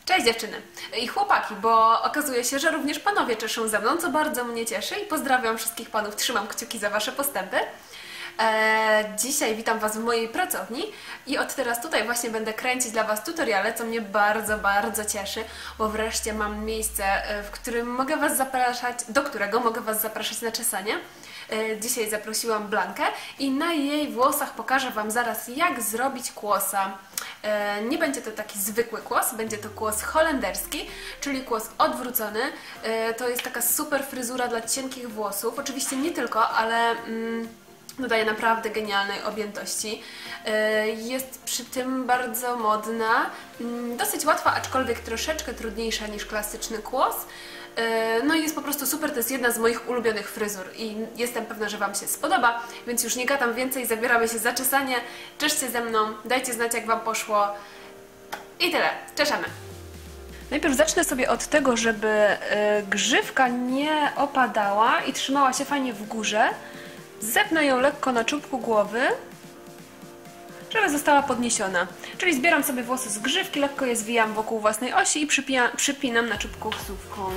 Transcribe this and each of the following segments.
Cześć dziewczyny i chłopaki, bo okazuje się, że również panowie czeszą ze mną, co bardzo mnie cieszy i pozdrawiam wszystkich panów, trzymam kciuki za wasze postępy. Dzisiaj witam was w mojej pracowni i od teraz tutaj właśnie będę kręcić dla was tutoriale, co mnie bardzo cieszy, bo wreszcie mam miejsce, w którym mogę was zapraszać, do którego mogę was zapraszać na czesanie. Dzisiaj zaprosiłam Blankę i na jej włosach pokażę wam zaraz, jak zrobić kłosa. Nie będzie to taki zwykły kłos, będzie to kłos holenderski, czyli kłos odwrócony. To jest taka super fryzura dla cienkich włosów, oczywiście nie tylko, ale dodaje naprawdę genialnej objętości. Jest przy tym bardzo modna, dosyć łatwa, aczkolwiek troszeczkę trudniejsza niż klasyczny kłos. No i jest po prostu super, to jest jedna z moich ulubionych fryzur i jestem pewna, że wam się spodoba, więc już nie gadam więcej, zabieramy się za czesanie. Czeszcie ze mną, dajcie znać, jak wam poszło i tyle, czeszemy. Najpierw zacznę sobie od tego, żeby grzywka nie opadała i trzymała się fajnie w górze. Zepnę ją lekko na czubku głowy, żeby została podniesiona. Czyli zbieram sobie włosy z grzywki, lekko je zwijam wokół własnej osi i przypinam na czubku wsówką.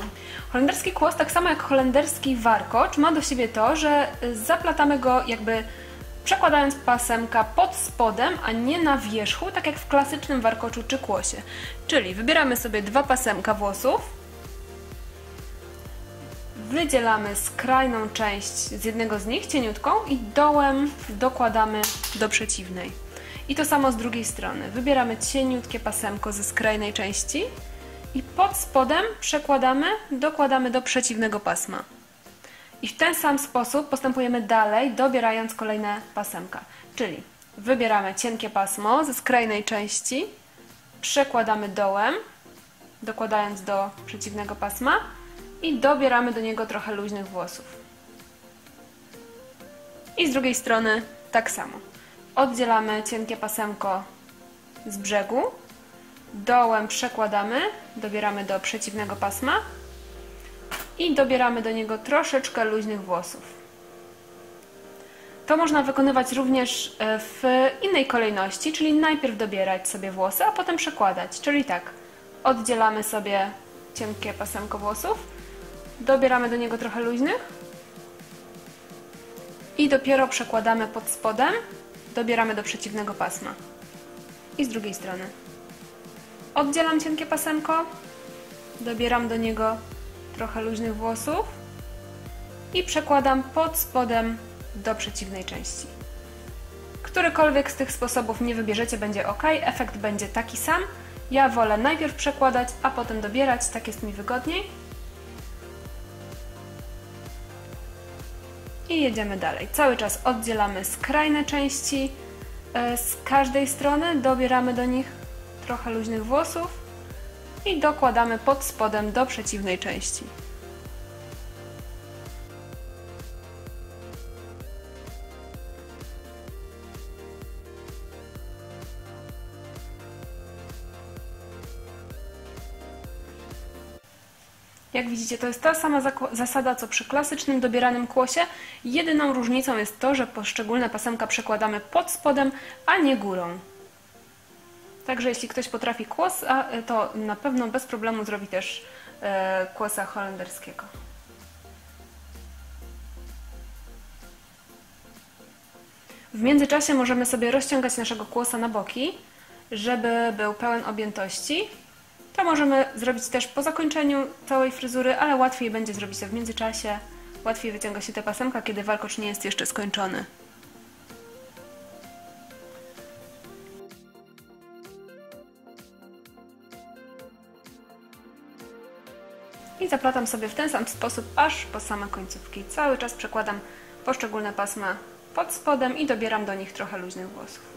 Holenderski kłos, tak samo jak holenderski warkocz, ma do siebie to, że zaplatamy go jakby przekładając pasemka pod spodem, a nie na wierzchu, tak jak w klasycznym warkoczu czy kłosie. Czyli wybieramy sobie dwa pasemka włosów, wydzielamy skrajną część z jednego z nich, cieniutką, i dołem dokładamy do przeciwnej. I to samo z drugiej strony. Wybieramy cieniutkie pasemko ze skrajnej części i pod spodem przekładamy, dokładamy do przeciwnego pasma. I w ten sam sposób postępujemy dalej, dobierając kolejne pasemka. Czyli wybieramy cienkie pasmo ze skrajnej części, przekładamy dołem, dokładając do przeciwnego pasma i dobieramy do niego trochę luźnych włosów. I z drugiej strony tak samo. Oddzielamy cienkie pasemko z brzegu, dołem przekładamy, dobieramy do przeciwnego pasma i dobieramy do niego troszeczkę luźnych włosów. To można wykonywać również w innej kolejności, czyli najpierw dobierać sobie włosy, a potem przekładać. Czyli tak, oddzielamy sobie cienkie pasemko włosów, dobieramy do niego trochę luźnych i dopiero przekładamy pod spodem, dobieramy do przeciwnego pasma. I z drugiej strony. Oddzielam cienkie pasemko, dobieram do niego trochę luźnych włosów i przekładam pod spodem do przeciwnej części. Którykolwiek z tych sposobów nie wybierzecie, będzie ok, efekt będzie taki sam. Ja wolę najpierw przekładać, a potem dobierać, tak jest mi wygodniej. I jedziemy dalej. Cały czas oddzielamy skrajne części z każdej strony, dobieramy do nich trochę luźnych włosów i dokładamy pod spodem do przeciwnej części. Jak widzicie, to jest ta sama zasada, co przy klasycznym dobieranym kłosie. Jedyną różnicą jest to, że poszczególne pasemka przekładamy pod spodem, a nie górą. Także jeśli ktoś potrafi kłos, to na pewno bez problemu zrobi też kłosa holenderskiego. W międzyczasie możemy sobie rozciągać naszego kłosa na boki, żeby był pełen objętości. To możemy zrobić też po zakończeniu całej fryzury, ale łatwiej będzie zrobić to w międzyczasie. Łatwiej wyciąga się te pasemka, kiedy warkocz nie jest jeszcze skończony. I zaplatam sobie w ten sam sposób aż po same końcówki. Cały czas przekładam poszczególne pasma pod spodem i dobieram do nich trochę luźnych włosów.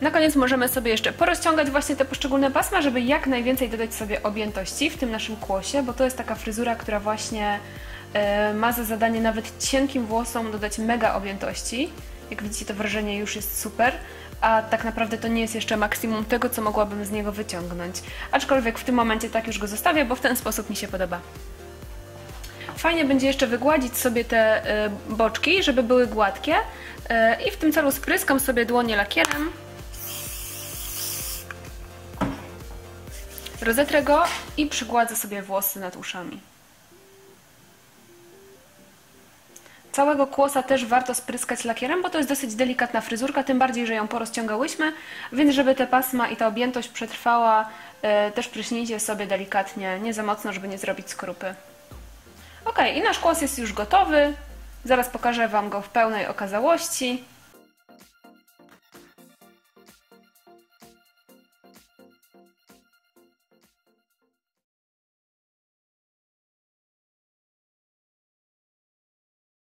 Na koniec możemy sobie jeszcze porozciągać właśnie te poszczególne pasma, żeby jak najwięcej dodać sobie objętości w tym naszym kłosie, bo to jest taka fryzura, która właśnie ma za zadanie nawet cienkim włosom dodać mega objętości. Jak widzicie, to wrażenie już jest super, a tak naprawdę to nie jest jeszcze maksimum tego, co mogłabym z niego wyciągnąć. Aczkolwiek w tym momencie tak już go zostawię, bo w ten sposób mi się podoba. Fajnie będzie jeszcze wygładzić sobie te boczki, żeby były gładkie i w tym celu spryskam sobie dłonie lakierem. Rozetrę go i przygładzę sobie włosy nad uszami. Całego kłosa też warto spryskać lakierem, bo to jest dosyć delikatna fryzurka, tym bardziej, że ją porozciągałyśmy, więc żeby te pasma i ta objętość przetrwała, też pryśnijcie sobie delikatnie, nie za mocno, żeby nie zrobić skorupy. Ok, i nasz kłos jest już gotowy. Zaraz pokażę Wam go w pełnej okazałości.